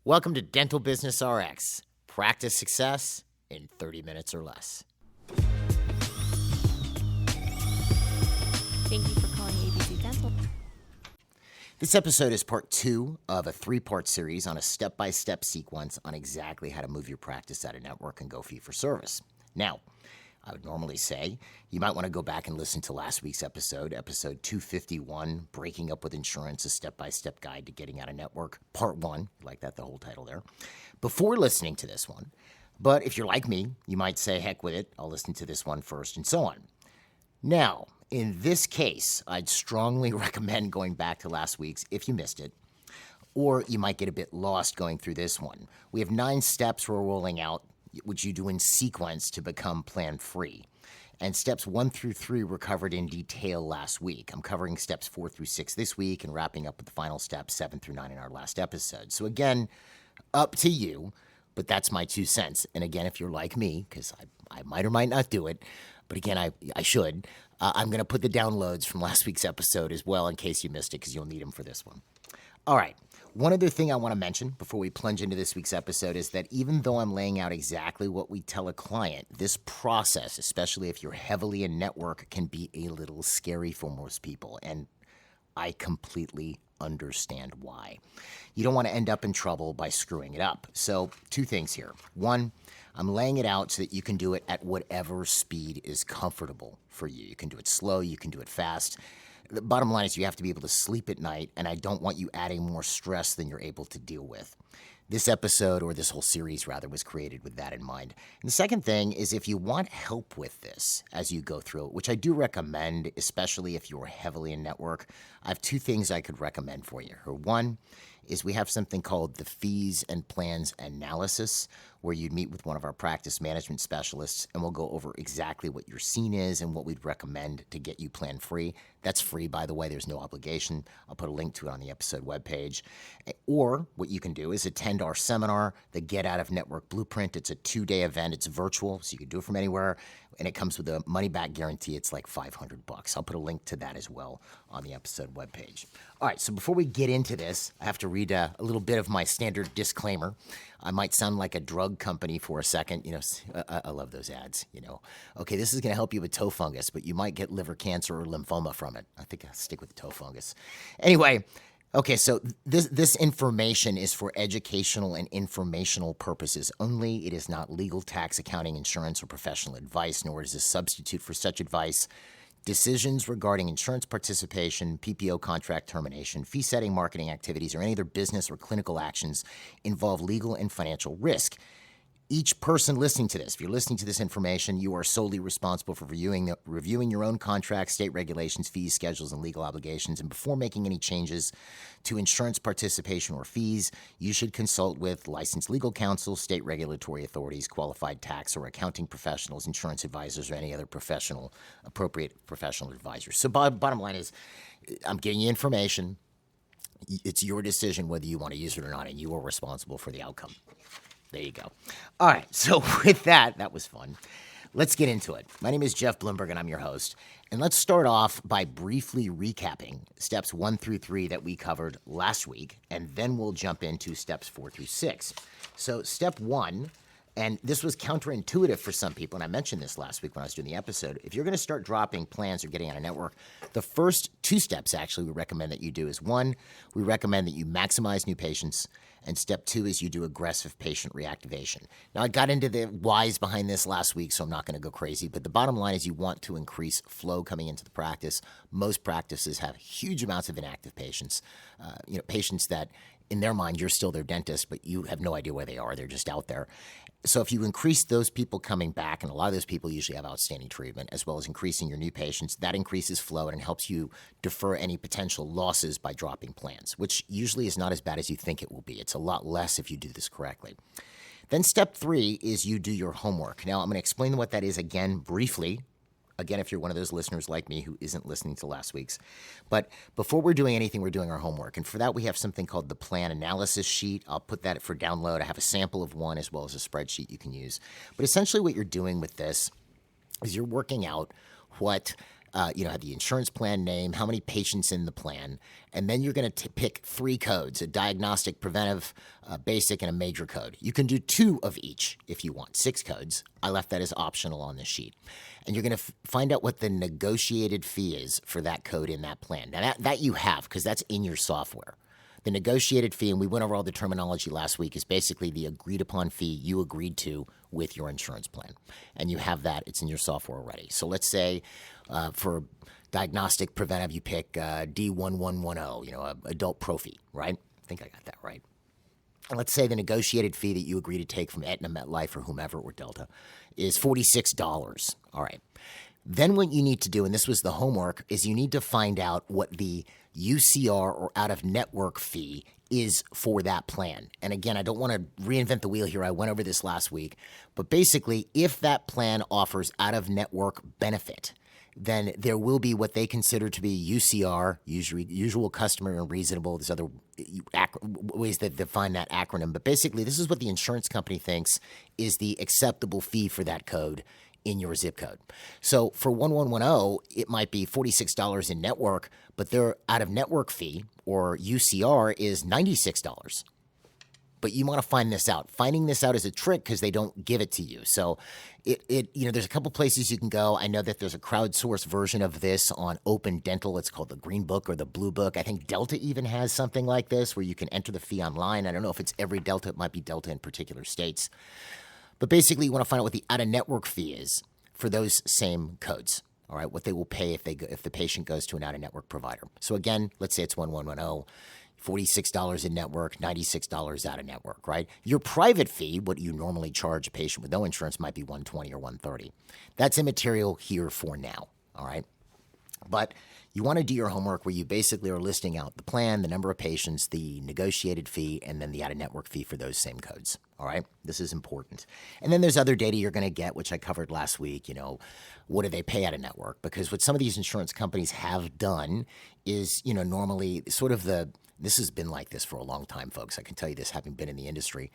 Welcome to Dental Business RX. Practice success in 30 minutes or less. Thank you for calling ABC Dental. This episode is part 2 of a 3-part series on a step-by-step sequence on exactly how to move your practice out of network and go fee for service. Now, I would normally say you might want to go back and listen to last week's episode 251, Breaking Up with Insurance, a Step-by-Step Guide to Getting Out of Network, Part 1. You like that, the whole title there, before listening to this one. But if you're like me, you might say, heck with it, I'll listen to this one first, and so on. Now, in this case, I'd strongly recommend going back to last week's if you missed it, or you might get a bit lost going through this one. We have 9 steps we're rolling out, which you do in sequence to become plan-free. And steps 1 through 3 were covered in detail last week. I'm covering steps 4 through 6 this week and wrapping up with the final steps 7 through 9 in our last episode. So again, up to you, but that's my 2 cents. And again, if you're like me, because I might or might not do it, but again, I should, I'm going to put the downloads from last week's episode as well in case you missed it, because you'll need them for this one. All right. One other thing I want to mention before we plunge into this week's episode is that even though I'm laying out exactly what we tell a client, this process, especially if you're heavily in network, can be a little scary for most people. And I completely understand why. You don't want to end up in trouble by screwing it up. So 2 things here. 1, I'm laying it out so that you can do it at whatever speed is comfortable for you. You can do it slow, you can do it fast. The bottom line is you have to be able to sleep at night, and I don't want you adding more stress than you're able to deal with. This episode, or this whole series rather, was created with that in mind. And the second thing is if you want help with this as you go through it, which I do recommend, especially if you're heavily in network, I have 2 things I could recommend for you. One is we have something called the Fees and Plans Analysis, where you'd meet with one of our practice management specialists, and we'll go over exactly what your scene is and what we'd recommend to get you plan free. That's free, by the way. There's no obligation. I'll put a link to it on the episode webpage. Or what you can do is attend our seminar, the Get Out of Network Blueprint. It's a 2-day event. It's virtual, so you can do it from anywhere, and it comes with a money-back guarantee. It's like $500. I'll put a link to that as well on the episode webpage. All right, so before we get into this, I have to read a little bit of my standard disclaimer. I might sound like a drug company for a second. You know, I love those ads, you know. Okay, this is going to help you with toe fungus, but you might get liver cancer or lymphoma from it. I think I'll stick with the toe fungus. Anyway, okay, so this information is for educational and informational purposes only. It is not legal, tax, accounting, insurance, or professional advice, nor is it a substitute for such advice. Decisions regarding insurance participation, PPO contract termination, fee setting, marketing activities, or any other business or clinical actions involve legal and financial risk. Each person listening to this, if you're listening to this information, you are solely responsible for reviewing your own contracts, state regulations, fees, schedules, and legal obligations. And before making any changes to insurance participation or fees, you should consult with licensed legal counsel, state regulatory authorities, qualified tax or accounting professionals, insurance advisors, or any other appropriate professional advisors. So bottom line is, I'm giving you information. It's your decision whether you want to use it or not, and you are responsible for the outcome. There you go. All right, so with that was fun. Let's get into it. My name is Jeff Bloomberg, and I'm your host. And let's start off by briefly recapping steps 1 through 3 that we covered last week, and then we'll jump into steps 4 through 6. So step 1, and this was counterintuitive for some people, and I mentioned this last week when I was doing the episode. If you're going to start dropping plans or getting on a network, the first 2 steps actually we recommend that you do is 1, we recommend that you maximize new patients, and step 2 is you do aggressive patient reactivation. Now, I got into the whys behind this last week, so I'm not going to go crazy, but the bottom line is you want to increase flow coming into the practice. Most practices have huge amounts of inactive patients, patients that in their mind, you're still their dentist, but you have no idea where they are. They're just out there. So if you increase those people coming back, and a lot of those people usually have outstanding treatment, as well as increasing your new patients, that increases flow and helps you defer any potential losses by dropping plans, which usually is not as bad as you think it will be. It's a lot less if you do this correctly. Then step 3 is you do your homework. Now, I'm going to explain what that is again briefly. Again, if you're one of those listeners like me who isn't listening to last week's. But before we're doing anything, we're doing our homework. And for that, we have something called the plan analysis sheet. I'll put that for download. I have a sample of one as well as a spreadsheet you can use. But essentially what you're doing with this is you're working out what have the insurance plan name, how many patients in the plan, and then you're going to pick 3 codes: a diagnostic, preventive, basic, and a major code. You can do 2 of each if you want, 6 codes. I left that as optional on this sheet. And you're going to find out what the negotiated fee is for that code in that plan. Now, that you have, because that's in your software. The negotiated fee, and we went over all the terminology last week, is basically the agreed-upon fee you agreed to with your insurance plan. And you have that. It's in your software already. So let's say for diagnostic preventive, you pick D1110, adult prophy, right? I think I got that right. And let's say the negotiated fee that you agree to take from Aetna, MetLife, or whomever, or Delta, is $46. All right. Then what you need to do, and this was the homework, is you need to find out what the UCR or out-of-network fee is for that plan. And again, I don't want to reinvent the wheel here. I went over this last week. But basically, if that plan offers out-of-network benefit, then there will be what they consider to be UCR, usual, customer, and reasonable. There's other ways that define that acronym. But basically, this is what the insurance company thinks is the acceptable fee for that code in your zip code. So for 1110, it might be $46 in network, but their out-of-network fee, or UCR, is $96. But you want to find this out. Finding this out is a trick because they don't give it to you. So there's a couple places you can go. I know that there's a crowdsourced version of this on Open Dental. It's called the Green Book or the Blue Book. I think Delta even has something like this where you can enter the fee online. I don't know if it's every Delta. It might be Delta in particular states. But basically, you want to find out what the out-of-network fee is for those same codes. All right, what they will pay if the patient goes to an out-of-network provider. So again, let's say it's 1110. $46 in network, $96 out of network, right? Your private fee, what you normally charge a patient with no insurance, might be $120 or $130. That's immaterial here for now, all right? But you want to do your homework where you basically are listing out the plan, the number of patients, the negotiated fee, and then the out-of-network fee for those same codes, all right? This is important. And then there's other data you're going to get, which I covered last week, what do they pay out-of-network? Because what some of these insurance companies have done is, normally sort of this has been like this for a long time, folks. I can tell you this, having been in the industry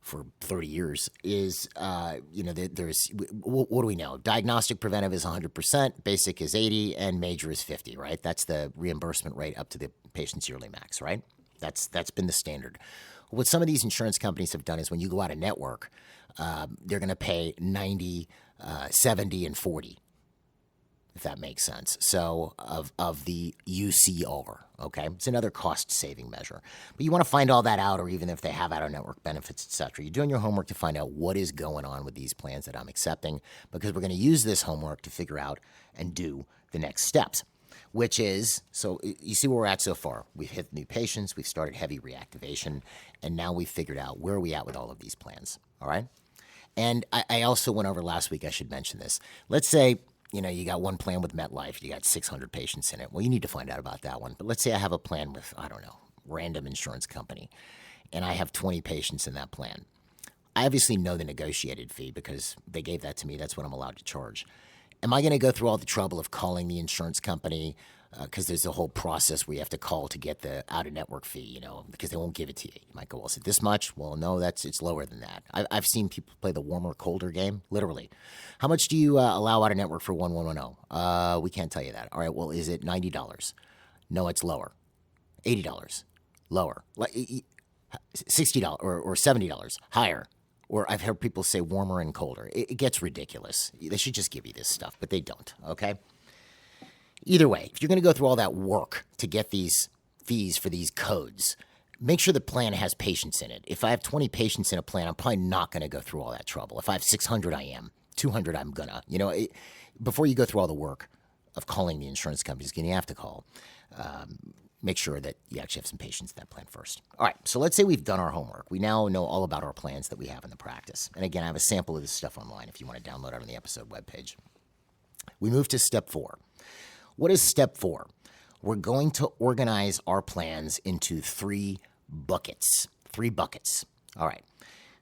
for 30 years, is, there's, what do we know? Diagnostic preventive is 100%, basic is 80, and major is 50, right? That's the reimbursement rate up to the patient's yearly max, right? That's been the standard. What some of these insurance companies have done is when you go out of network, they're going to pay 90, 70, and 40. If that makes sense. So of the UCR, okay? It's another cost-saving measure. But you want to find all that out, or even if they have out-of-network benefits, et cetera. You're doing your homework to find out what is going on with these plans that I'm accepting, because we're going to use this homework to figure out and do the next steps, which is, so you see where we're at so far. We've hit new patients, we've started heavy reactivation, and now we've figured out where are we at with all of these plans, all right? And I also went over last week, I should mention this. Let's say, you got one plan with MetLife, you got 600 patients in it. Well, you need to find out about that one. But let's say I have a plan with, random insurance company, and I have 20 patients in that plan. I obviously know the negotiated fee because they gave that to me. That's what I'm allowed to charge. Am I going to go through all the trouble of calling the insurance company? Because there's a whole process where you have to call to get the out-of-network fee, because they won't give it to you. You might go, well, is it this much? Well, no, it's lower than that. I've seen people play the warmer, colder game, literally. How much do you allow out-of-network for 1110? We can't tell you that. All right, well, is it $90? No, it's lower. $80? Lower. $60 or $70? Higher. Or I've heard people say warmer and colder. It gets ridiculous. They should just give you this stuff, but they don't, okay? Either way, if you're going to go through all that work to get these fees for these codes, make sure the plan has patients in it. If I have 20 patients in a plan, I'm probably not going to go through all that trouble. If I have 600, I am. 200, I'm going to. Before you go through all the work of calling the insurance companies, you have to call, make sure that you actually have some patients in that plan first. All right, so let's say we've done our homework. We now know all about our plans that we have in the practice. And again, I have a sample of this stuff online if you want to download it on the episode webpage. We move to step 4. What is step 4? We're going to organize our plans into 3 buckets. 3 buckets. All right.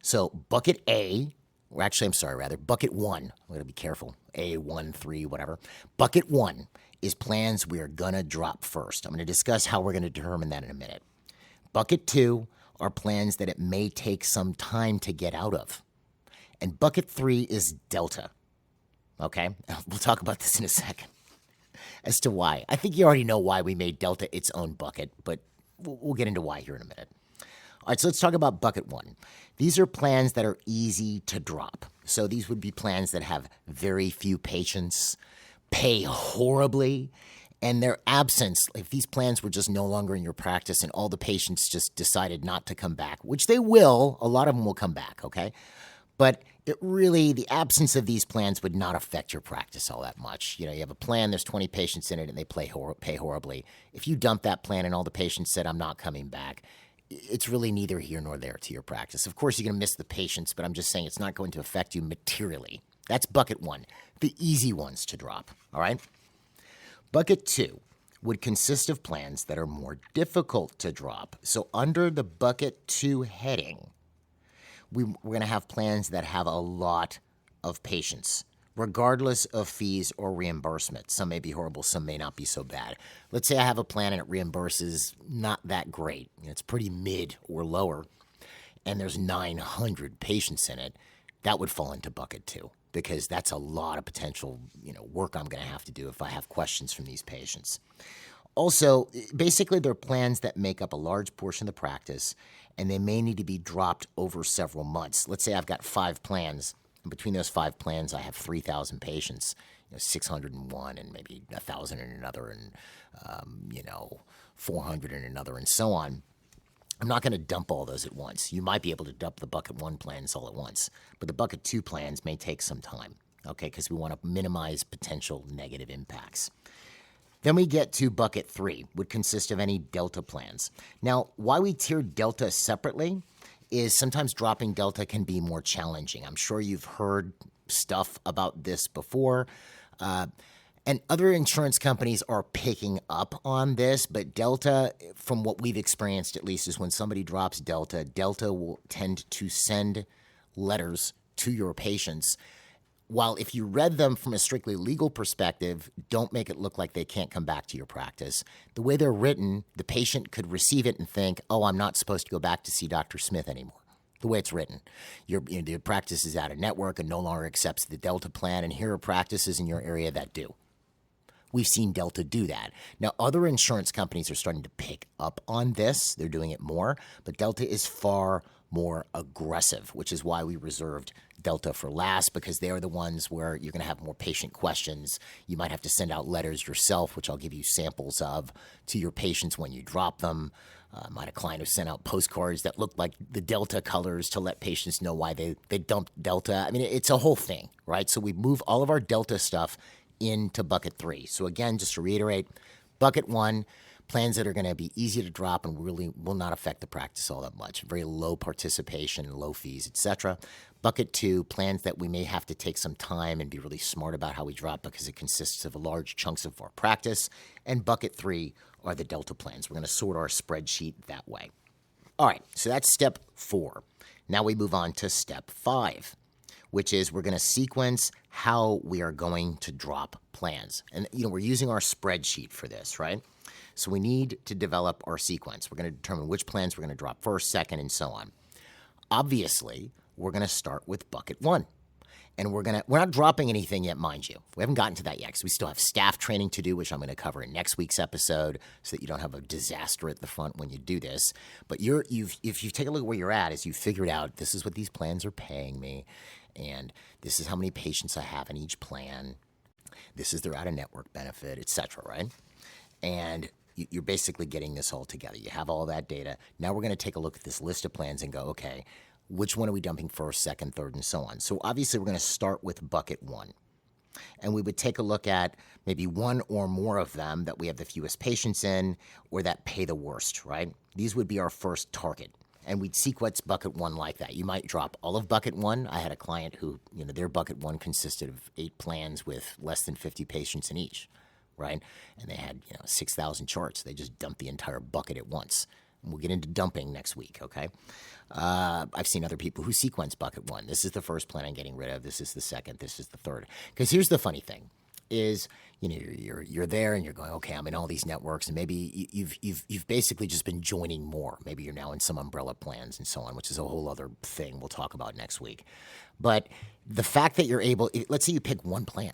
So bucket A, bucket 1. I'm going to be careful. A, 1, 3, whatever. Bucket 1 is plans we're going to drop first. I'm going to discuss how we're going to determine that in a minute. Bucket 2 are plans that it may take some time to get out of. And bucket 3 is Delta. Okay? We'll talk about this in a second. as to why. I think you already know why we made Delta its own bucket, but we'll get into why here in a minute. All right, so let's talk about bucket one. These are plans that are easy to drop. So these would be plans that have very few patients, pay horribly, and their absence, if these plans were just no longer in your practice and all the patients just decided not to come back, which they will, a lot of them will come back, okay? But it really, the absence of these plans would not affect your practice all that much. You know, you have a plan, there's 20 patients in it, and they pay horribly. If you dump that plan and all the patients said, I'm not coming back, it's really neither here nor there to your practice. Of course, you're going to miss the patients, but I'm just saying it's not going to affect you materially. That's bucket one, the easy ones to drop, all right? Bucket two would consist of plans that are more difficult to drop. So under the bucket two heading, we're going to have plans that have a lot of patients, regardless of fees or reimbursement. Some may be horrible, some may not be so bad. Let's say I have a plan and it reimburses not that great. It's pretty mid or lower, and there's 900 patients in it. That would fall into bucket two, because that's a lot of potential, work I'm going to have to do if I have questions from these patients. Also, basically, they're plans that make up a large portion of the practice, and they may need to be dropped over several months. Let's say I've got 5 plans, and between those 5 plans, I have 3,000 patients, 600 in one, and maybe 1,000 in another, and 400 in another, and so on. I'm not going to dump all those at once. You might be able to dump the bucket 1 plans all at once, but the bucket 2 plans may take some time, okay, because we want to minimize potential negative impacts. Then we get to bucket 3, would consist of any Delta plans. Now, why we tier Delta separately is sometimes dropping Delta can be more challenging. I'm sure you've heard stuff about this before. And other insurance companies are picking up on this, but Delta, from what we've experienced at least, is when somebody drops Delta, Delta will tend to send letters to your patients. While if you read them from a strictly legal perspective, don't make it look like they can't come back to your practice. The way they're written, the patient could receive it and think, oh, I'm not supposed to go back to see Dr. Smith anymore. The way it's written. Your practice is out of network and no longer accepts the Delta plan, and here are practices in your area that do. We've seen Delta do that. Now, other insurance companies are starting to pick up on this. They're doing it more, but Delta is far more aggressive, which is why we reserved Delta for last, because they are the ones where you're going to have more patient questions. You might have to send out letters yourself, which I'll give you samples of, to your patients when you drop them. I had a client who sent out postcards that looked like the Delta colors to let patients know why they dumped Delta. I mean, it's a whole thing, right? So we move all of our Delta stuff into bucket 3. So again, just to reiterate, bucket 1, plans that are going to be easy to drop and really will not affect the practice all that much. Very low participation, low fees, etc. Bucket 2, plans that we may have to take some time and be really smart about how we drop because it consists of large chunks of our practice. And bucket 3 are the Delta plans. We're going to sort our spreadsheet that way. All right, so that's step 4. Now we move on to step 5, which is we're going to sequence how we are going to drop plans. And, we're using our spreadsheet for this, right? So we need to develop our sequence. We're going to determine which plans we're going to drop first, second, and so on. Obviously, we're going to start with bucket 1. And we're not dropping anything yet, mind you. We haven't gotten to that yet because we still have staff training to do, which I'm going to cover in next week's episode so that you don't have a disaster at the front when you do this. But if you take a look at where you're at, is you've figured out this is what these plans are paying me, and this is how many patients I have in each plan. This is their out-of-network benefit, etc., right? And you're basically getting this all together. You have all that data. Now we're going to take a look at this list of plans and go, okay, which one are we dumping first, second, third, and so on? So obviously we're going to start with bucket 1. And we would take a look at maybe one or more of them that we have the fewest patients in or that pay the worst, right? These would be our first target. And we'd sequence bucket 1 like that. You might drop all of bucket 1. I had a client who, their bucket 1 consisted of 8 plans with less than 50 patients in each, right? And they had, 6,000 charts. They just dumped the entire bucket at once. And we'll get into dumping next week, okay? I've seen other people who sequence bucket 1. This is the first plan I'm getting rid of. This is the second. This is the third. Because here's the funny thing. Is you're there and you're going, okay, I'm in all these networks, and maybe you've basically just been joining more. Maybe you're now in some umbrella plans and so on, which is a whole other thing we'll talk about next week. But the fact that you're able, let's say you pick one plan,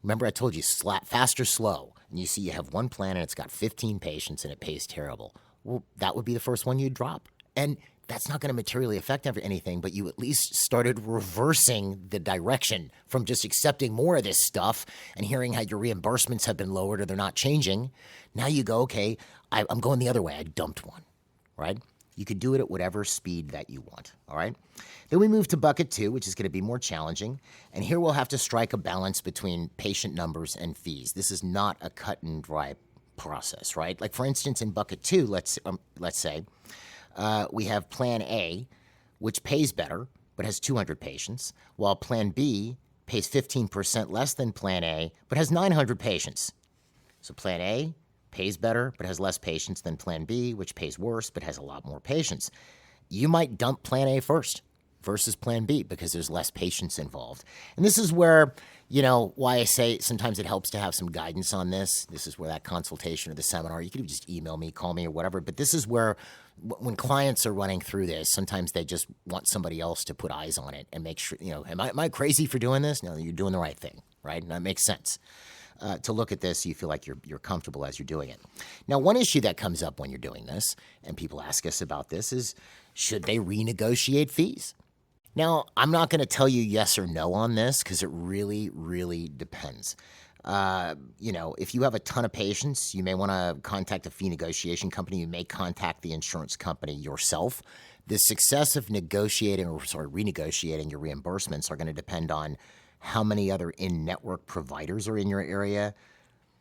Remember I told you fast or slow, and you see you have one plan and it's got 15 patients and it pays terrible. Well, that would be the first one you'd drop. And that's not going to materially affect anything, but you at least started reversing the direction from just accepting more of this stuff and hearing how your reimbursements have been lowered or they're not changing. Now you go, okay, I'm going the other way. I dumped one, right? You could do it at whatever speed that you want, all right? Then we move to bucket 2, which is going to be more challenging. And here we'll have to strike a balance between patient numbers and fees. This is not a cut and dry process, right? Like, for instance, in bucket 2, let's say, we have Plan A, which pays better, but has 200 patients, while Plan B pays 15% less than Plan A, but has 900 patients. So Plan A pays better, but has less patients than Plan B, which pays worse, but has a lot more patients. You might dump Plan A first versus Plan B because there's less patients involved. And this is where, why I say sometimes it helps to have some guidance on this. This is where that consultation or the seminar, you can just email me, call me or whatever. But this is where when clients are running through this, sometimes they just want somebody else to put eyes on it and make sure, am I crazy for doing this? No, you're doing the right thing, right? And that makes sense. To look at this so you feel like you're comfortable as you're doing it. Now, one issue that comes up when you're doing this, and people ask us about this, is should they renegotiate fees? Now, I'm not going to tell you yes or no on this because it really, really depends. If you have a ton of patients, you may want to contact a fee negotiation company. You may contact the insurance company yourself. The success of renegotiating your reimbursements are going to depend on how many other in-network providers are in your area,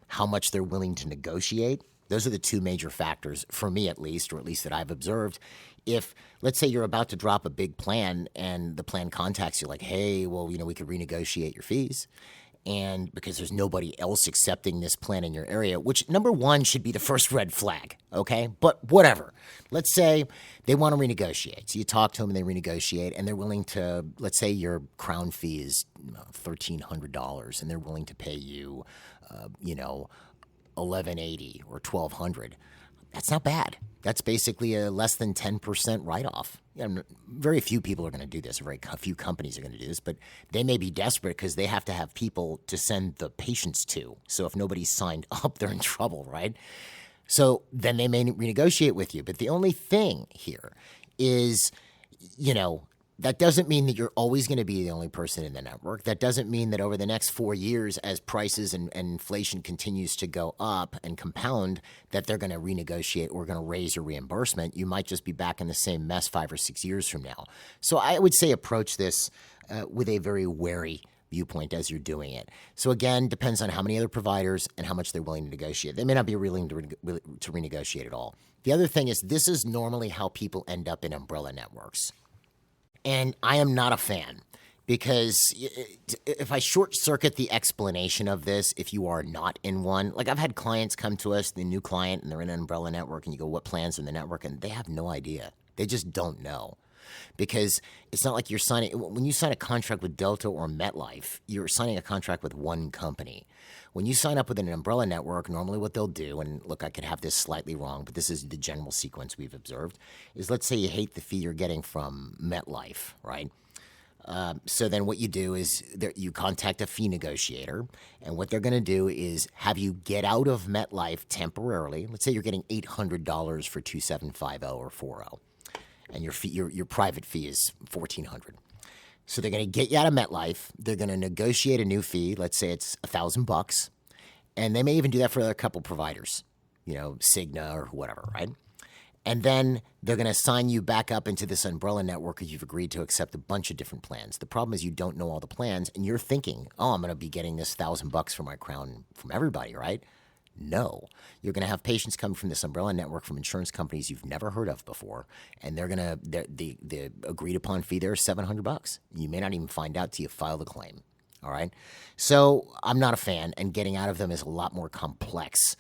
how much they're willing to negotiate. Those are the two major factors, for me at least, or at least that I've observed. If, let's say, you're about to drop a big plan and the plan contacts you like, hey, well, we could renegotiate your fees, and because there's nobody else accepting this plan in your area, which, number one, should be the first red flag, okay? But whatever. Let's say they want to renegotiate. So you talk to them and they renegotiate, and they're willing to, let's say your crown fee is $1,300, and they're willing to pay you, $1,180 or $1,200. That's not bad. That's basically a less than 10% write-off. Very few people are going to do this. Very few companies are going to do this, but they may be desperate because they have to have people to send the patients to. So if nobody's signed up, they're in trouble, right? So then they may renegotiate with you. But the only thing here is, that doesn't mean that you're always going to be the only person in the network. That doesn't mean that over the next 4 years, as prices and inflation continues to go up and compound, that they're going to renegotiate or going to raise your reimbursement. You might just be back in the same mess 5 or 6 years from now. So I would say approach this with a very wary viewpoint as you're doing it. So again, depends on how many other providers and how much they're willing to negotiate. They may not be willing to renegotiate at all. The other thing is this is normally how people end up in umbrella networks. And I am not a fan because if I short circuit the explanation of this, if you are not in one, like I've had clients come to us, the new client, and they're in an umbrella network, and you go, what plans are in the network? And they have no idea. They just don't know. Because it's not like you're signing, when you sign a contract with Delta or MetLife, you're signing a contract with one company. When you sign up with an umbrella network, normally what they'll do, and look, I could have this slightly wrong, but this is the general sequence we've observed, is let's say you hate the fee you're getting from MetLife, right? So then what you do is you contact a fee negotiator, and what they're going to do is have you get out of MetLife temporarily. Let's say you're getting $800 for 2750 or 40, and your private fee is $1,400. So they're going to get you out of MetLife. They're going to negotiate a new fee. Let's say it's $1,000, and they may even do that for a couple providers, Cigna or whatever, right? And then they're going to sign you back up into this umbrella network because you've agreed to accept a bunch of different plans. The problem is you don't know all the plans, and you're thinking, oh, I'm going to be getting this $1,000 for my crown from everybody, right? No. You're going to have patients coming from this umbrella network from insurance companies you've never heard of before, and they're going to the agreed upon fee there is $700. You may not even find out till you file the claim. All right? So I'm not a fan, and getting out of them is a lot more complex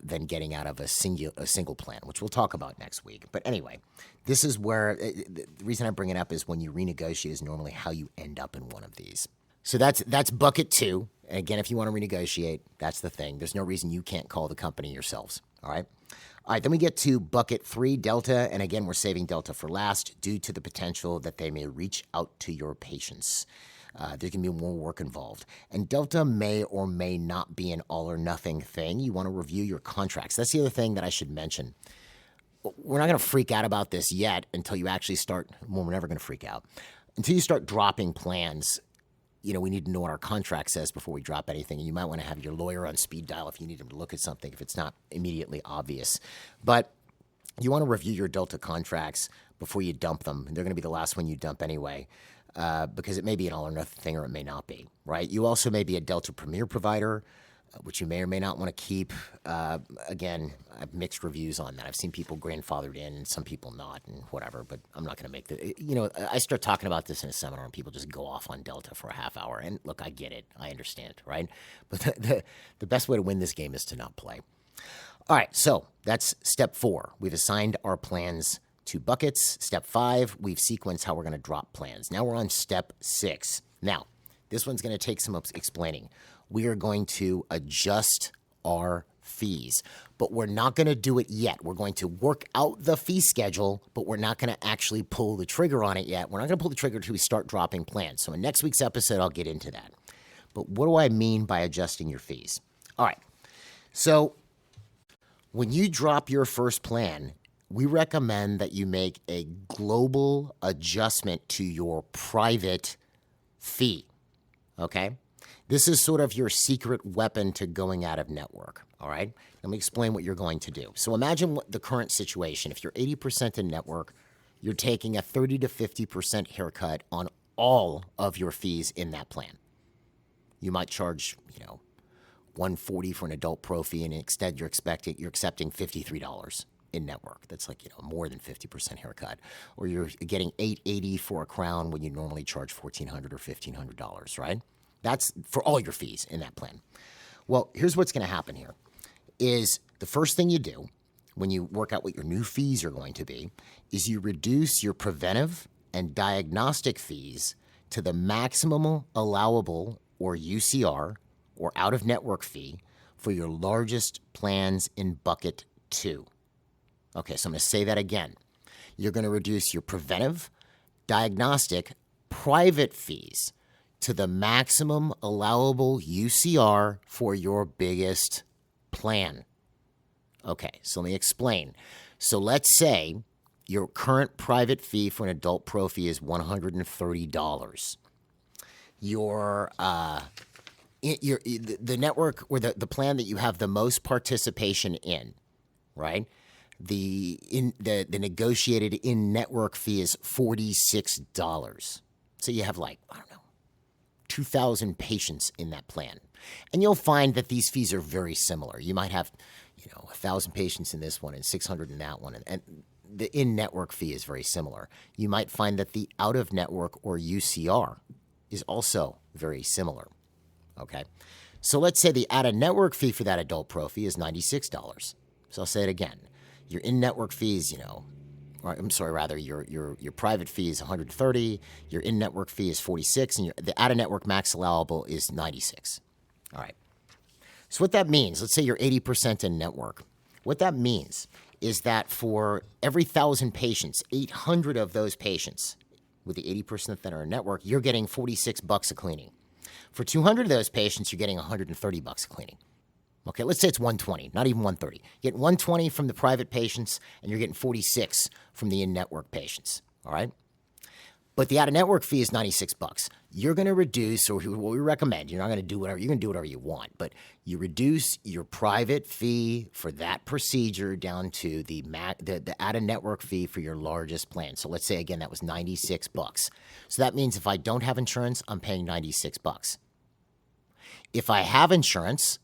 than getting out of a single plan, which we'll talk about next week. But anyway, this is where the reason I bring it up is when you renegotiate is normally how you end up in one of these. So that's bucket 2. And again, if you want to renegotiate, that's the thing. There's no reason you can't call the company yourselves. All right. All right. Then we get to bucket 3, Delta. And again, we're saving Delta for last due to the potential that they may reach out to your patients. There can be more work involved. And Delta may or may not be an all or nothing thing. You want to review your contracts. That's the other thing that I should mention. We're not going to freak out about this yet until you actually start. Well, we're never going to freak out. Until you start dropping plans, we need to know what our contract says before we drop anything. And you might want to have your lawyer on speed dial if you need him to look at something if it's not immediately obvious. But you want to review your Delta contracts before you dump them. They're going to be the last one you dump anyway, because it may be an all or nothing thing or it may not be, right? You also may be a Delta Premier provider, which you may or may not want to keep. Again, I have mixed reviews on that. I've seen people grandfathered in and some people not and whatever, but I'm not going to make I start talking about this in a seminar and people just go off on Delta for a half hour. And look, I get it. I understand, right? But the best way to win this game is to not play. All right, so that's step 4. We've assigned our plans to buckets. Step 5, we've sequenced how we're going to drop plans. Now we're on step 6. Now, this one's going to take some explaining. We are going to adjust our fees, but we're not going to do it yet. We're going to work out the fee schedule, but we're not going to actually pull the trigger on it yet. We're not going to pull the trigger until we start dropping plans. So in next week's episode, I'll get into that. But what do I mean by adjusting your fees? All right, so when you drop your first plan, we recommend that you make a global adjustment to your private fee, okay? This is sort of your secret weapon to going out of network, all right? Let me explain what you're going to do. So imagine the current situation. If you're 80% in network, you're taking a 30 to 50% haircut on all of your fees in that plan. You might charge, $140 for an adult pro fee, and instead you're accepting $53 in network. That's like, more than 50% haircut. Or you're getting $880 for a crown when you normally charge $1,400 or $1,500, right? That's for all your fees in that plan. Well, here's what's going to happen here is the first thing you do when you work out what your new fees are going to be is you reduce your preventive and diagnostic fees to the maximum allowable, or UCR, or out-of-network fee for your largest plans in bucket 2. Okay, so I'm going to say that again. You're going to reduce your preventive, diagnostic, private fees to the maximum allowable UCR for your biggest plan. Okay, so let me explain. So let's say your current private fee for an adult pro fee is $130. The network or the plan that you have the most participation in, right? The negotiated in-network fee is $46. So you have 2,000 patients in that plan. And you'll find that these fees are very similar. You might have, 1,000 patients in this one and 600 in that one. And the in-network fee is very similar. You might find that the out-of-network or UCR is also very similar. Okay? So let's say the out-of-network fee for that adult pro fee is $96. So I'll say it again. Your in-network fees, your private fee is $130, your in-network fee is $46, and the out-of-network max allowable is $96. All right. So what that means, let's say you're 80% in network. What that means is that for every 1,000 patients, 800 of those patients, with the 80% that are in network, you're getting $46 a cleaning. For 200 of those patients, you're getting $130 a cleaning. Okay, let's say it's 120, not even 130. You're getting 120 from the private patients, and you're getting 46 from the in-network patients, all right? But the out-of-network fee is $96. You're going to reduce, or what we recommend, you're not going to do whatever, you're going to do whatever you want, but you reduce your private fee for that procedure down to the out-of-network fee for your largest plan. So let's say, again, that was $96. So that means if I don't have insurance, I'm paying $96. If I have insurance,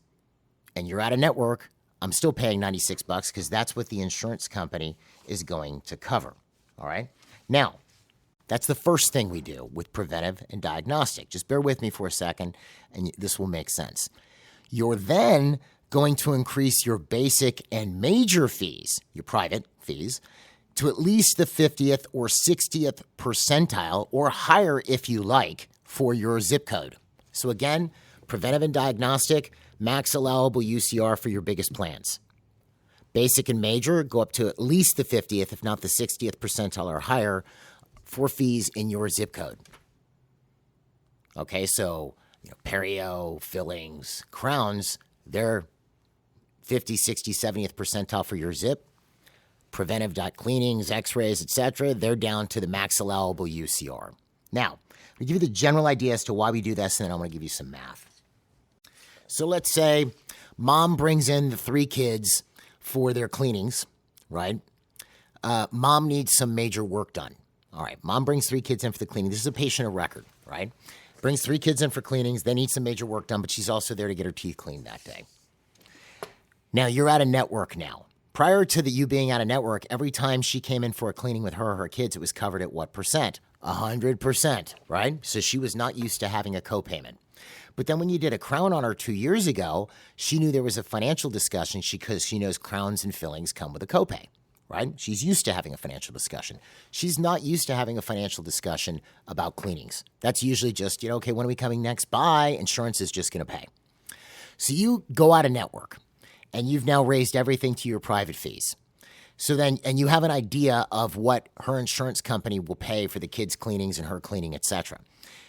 and you're out of network, I'm still paying $96 because that's what the insurance company is going to cover, all right? Now, that's the first thing we do with preventive and diagnostic. Just bear with me for a second, and this will make sense. You're then going to increase your basic and major fees, your private fees, to at least the 50th or 60th percentile, or higher if you like, for your zip code. So again, preventive and diagnostic, max allowable UCR for your biggest plans. Basic and major go up to at least the 50th, if not the 60th percentile or higher, for fees in your zip code. Okay, so perio, fillings, crowns, they're 50, 60, 70th percentile for your zip. Preventive cleanings, x-rays, etc., they're down to the max allowable UCR. Now, I'm going to give you the general idea as to why we do this, and then I'm going to give you some math. So let's say mom brings in the 3 kids for their cleanings, right? Mom needs some major work done. All right, mom brings 3 kids in for the cleaning. This is a patient of record, right? Brings 3 kids in for cleanings. They need some major work done, but she's also there to get her teeth cleaned that day. Now, you're out of network now. Prior to you being out of network, every time she came in for a cleaning with her or her kids, it was covered at what percent? 100%, right? So she was not used to having a copayment. But then when you did a crown on her 2 years ago, she knew there was a financial discussion because she knows crowns and fillings come with a copay, right? She's used to having a financial discussion. She's not used to having a financial discussion about cleanings. That's usually just, okay, when are we coming next? Bye. Insurance is just going to pay. So you go out of network. And you've now raised everything to your private fees. So then, and you have an idea of what her insurance company will pay for the kids' cleanings and her cleaning, etc.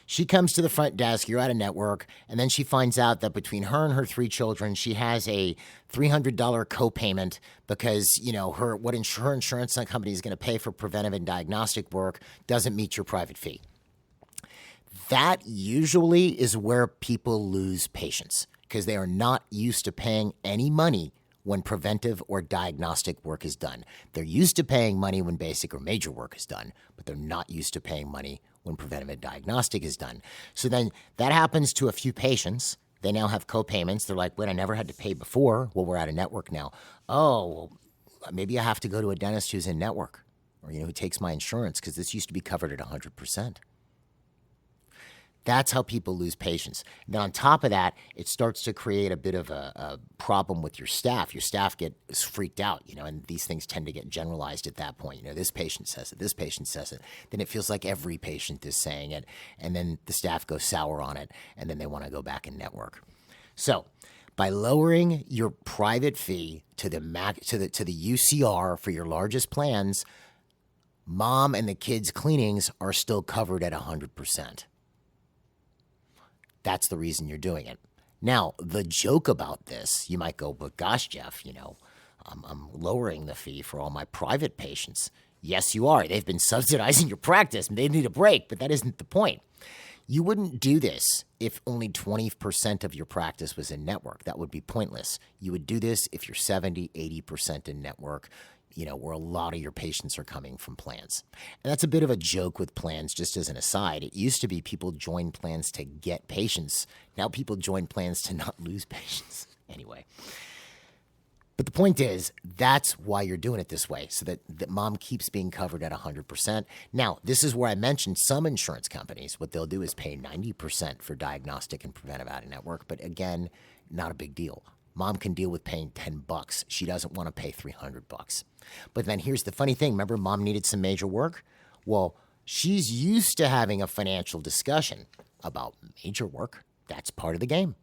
She comes to the front desk, you're out of network, and then she finds out that between her and her 3 children, she has a $300 copayment because, her insurance company is going to pay for preventive and diagnostic work doesn't meet your private fee. That usually is where people lose patience, because they are not used to paying any money when preventive or diagnostic work is done. They're used to paying money when basic or major work is done, but they're not used to paying money when preventive and diagnostic is done. So then that happens to a few patients. They now have co-payments. They're like, wait, I never had to pay before. Well, we're out of network now. Oh, well, maybe I have to go to a dentist who's in network or, who takes my insurance because this used to be covered at 100%. That's how people lose patience. Then on top of that, it starts to create a bit of a problem with your staff. Your staff gets freaked out, and these things tend to get generalized at that point. This patient says it, this patient says it. Then it feels like every patient is saying it, and then the staff goes sour on it, and then they want to go back in network. So by lowering your private fee to the UCR for your largest plans, mom and the kids' cleanings are still covered at 100%. That's the reason you're doing it. Now, the joke about this, you might go, but gosh, Jeff, I'm lowering the fee for all my private patients. Yes, you are. They've been subsidizing your practice. They need a break, but that isn't the point. You wouldn't do this if only 20% of your practice was in network. That would be pointless. You would do this if you're 70, 80% in network, where a lot of your patients are coming from plans. And that's a bit of a joke with plans, just as an aside. It used to be people join plans to get patients. Now people join plans to not lose patients. Anyway. But the point is, that's why you're doing it this way, so that mom keeps being covered at 100%. Now, this is where I mentioned some insurance companies, what they'll do is pay 90% for diagnostic and preventive out-of-network. But again, not a big deal. Mom can deal with paying $10. She doesn't want to pay $300. But then here's the funny thing. Remember, mom needed some major work? Well, she's used to having a financial discussion about major work. That's part of the game.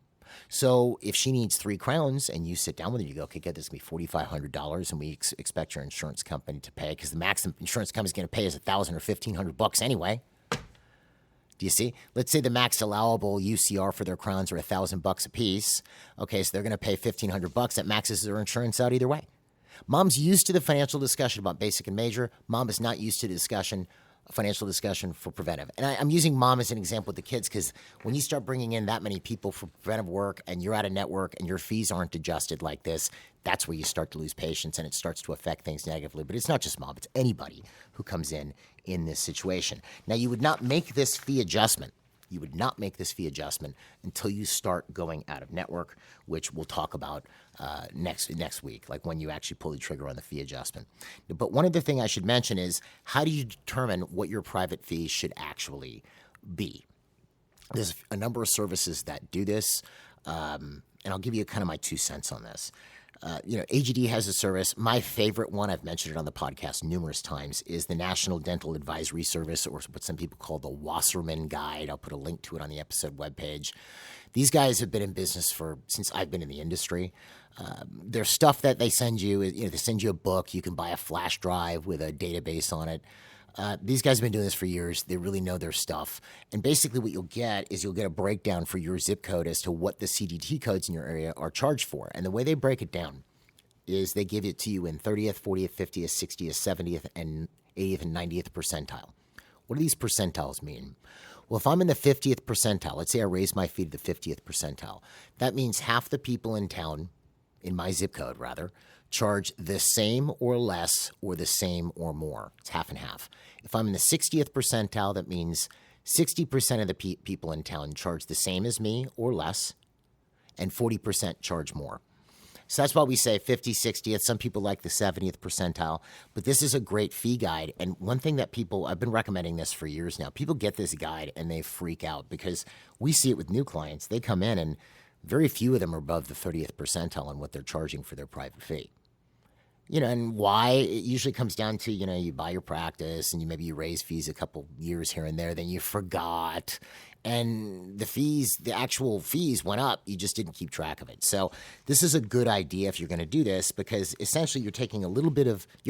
So if she needs 3 crowns and you sit down with her, you go, okay, get this to be $4,500 and we expect your insurance company to pay because the maximum insurance company is going to pay is $1,000 or $1,500 anyway. Do you see? Let's say the max allowable UCR for their crowns are $1,000 a piece. Okay, so they're going to pay $1,500. That maxes their insurance out either way. Mom's used to the financial discussion about basic and major. Mom is not used to the financial discussion for preventive. And I'm using mom as an example with the kids because when you start bringing in that many people for preventive work and you're out of network and your fees aren't adjusted like this, that's where you start to lose patience and it starts to affect things negatively. But it's not just mom, it's anybody who comes in this situation. Now, you would not make this fee adjustment. You would not make this fee adjustment until you start going out of network, which we'll talk about next week, like when you actually pull the trigger on the fee adjustment. But one other thing I should mention is how do you determine what your private fee should actually be? There's a number of services that do this, and I'll give you kind of my 2 cents on this. AGD has a service. My favorite one, I've mentioned it on the podcast numerous times, is the National Dental Advisory Service, or what some people call the Wasserman Guide. I'll put a link to it on the episode webpage. These guys have been in business since I've been in the industry. There's stuff that they send you. They send you a book. You can buy a flash drive with a database on it. These guys have been doing this for years. They really know their stuff. And basically what you'll get is you'll get a breakdown for your zip code as to what the CDT codes in your area are charged for. And the way they break it down is they give it to you in 30th, 40th, 50th, 60th, 70th, and 80th and 90th percentile. What do these percentiles mean? Well, if I'm in the 50th percentile, let's say I raise my fee to the 50th percentile, that means half the people in town, in my zip code rather, charge the same or less or the same or more. It's half and half. If I'm in the 60th percentile, that means 60% of the people in town charge the same as me or less, and 40% charge more. So that's why we say 50, 60th. Some people like the 70th percentile, but this is a great fee guide. And one thing that I've been recommending this for years now. People get this guide and they freak out because we see it with new clients. They come in and very few of them are above the 30th percentile on what they're charging for their private fee. And why? It usually comes down to, you buy your practice and maybe you raise fees a couple years here and there, then you forgot. And the actual fees went up. You just didn't keep track of it. So this is a good idea if you're going to do this because essentially you're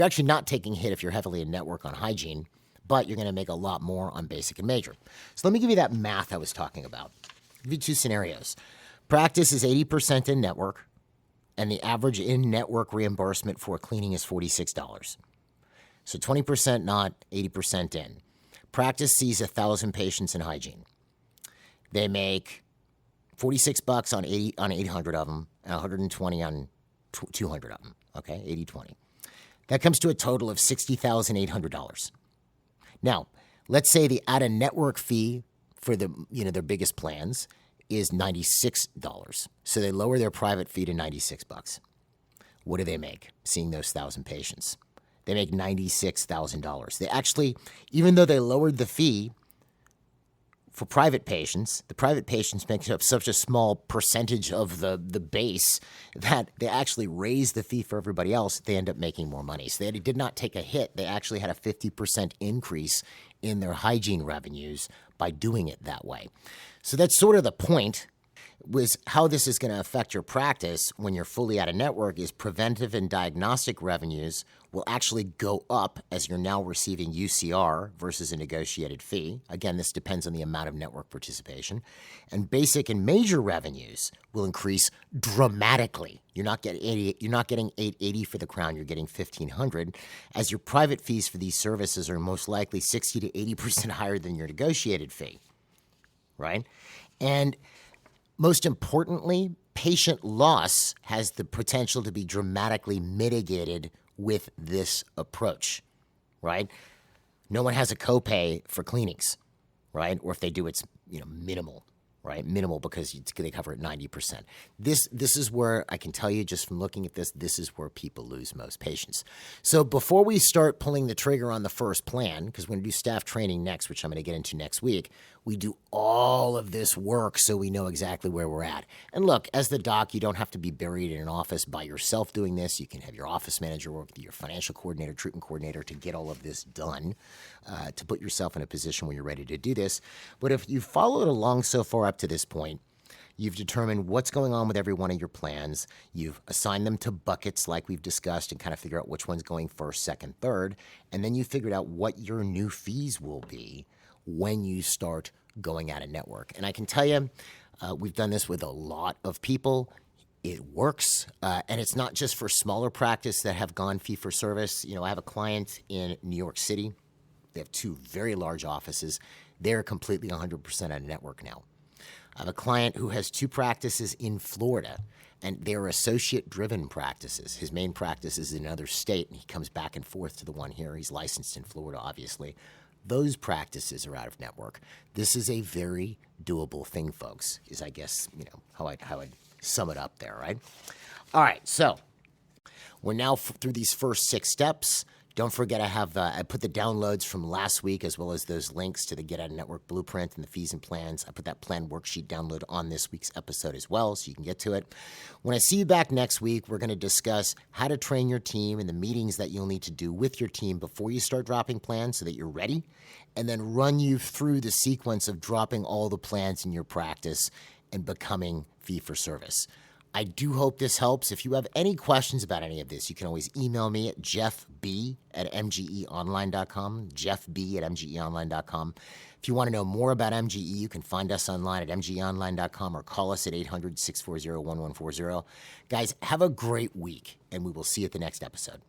actually not taking a hit if you're heavily in network on hygiene, but you're going to make a lot more on basic and major. So let me give you that math I was talking about. I'll give you two scenarios. Practice is 80% in network, and the average in-network reimbursement for cleaning is $46. So 20% not, 80% in. Practice sees 1,000 patients in hygiene. They make $46 on 800 of them and $120 on 200 of them. Okay, 80-20. That comes to a total of $60,800. Now, let's say the out-of-network fee for their biggest plans is $96. So they lower their private fee to $96. What do they make seeing those 1,000 patients? They make $96,000. They actually, even though they lowered the fee for private patients, the private patients make up such a small percentage of the base that they actually raise the fee for everybody else. They end up making more money. So they did not take a hit. They actually had a 50% increase in their hygiene revenues by doing it that way. So that's sort of the point, was how this is going to affect your practice when you're fully out of network is preventive and diagnostic revenues will actually go up as you're now receiving UCR versus a negotiated fee. Again, this depends on the amount of network participation. And basic and major revenues will increase dramatically. You're not getting $880 for the crown, you're getting $1,500, as your private fees for these services are most likely 60 to 80% higher than your negotiated fee, right? And most importantly, patient loss has the potential to be dramatically mitigated with this approach, right? No one has a copay for cleanings, right? Or if they do, it's minimal, right? Minimal because they cover it 90%. This is where I can tell you just from looking at this is where people lose most patients. So before we start pulling the trigger on the first plan, because we're going to do staff training next, which I'm going to get into next week, we do all of this work so we know exactly where we're at. And look, as the doc, you don't have to be buried in an office by yourself doing this. You can have your office manager work with your financial coordinator, treatment coordinator to get all of this done, to put yourself in a position where you're ready to do this. But if you followed along so far up to this point, you've determined what's going on with every one of your plans. You've assigned them to buckets like we've discussed and kind of figure out which one's going first, second, third. And then you figured out what your new fees will be when you start going out of network. And I can tell you, we've done this with a lot of people. It works. And it's not just for smaller practice that have gone fee for service. I have a client in New York City. They have 2 very large offices. They're completely 100% out of network now. I have a client who has 2 practices in Florida, and they're associate-driven practices. His main practice is in another state, and he comes back and forth to the one here. He's licensed in Florida, obviously. Those practices are out of network. This is a very doable thing, folks, is I guess, how I'd sum it up there, right? All right, so we're now through these first 6 steps. Don't forget I put the downloads from last week as well as those links to the Get Out of Network Blueprint and the fees and plans. I put that plan worksheet download on this week's episode as well, so you can get to it. When I see you back next week, we're going to discuss how to train your team and the meetings that you'll need to do with your team before you start dropping plans so that you're ready, and then run you through the sequence of dropping all the plans in your practice and becoming fee for service. I do hope this helps. If you have any questions about any of this, you can always email me at jeffb@mgeonline.com, jeffb@mgeonline.com. If you want to know more about MGE, you can find us online at mgeonline.com or call us at 800-640-1140. Guys, have a great week, and we will see you at the next episode.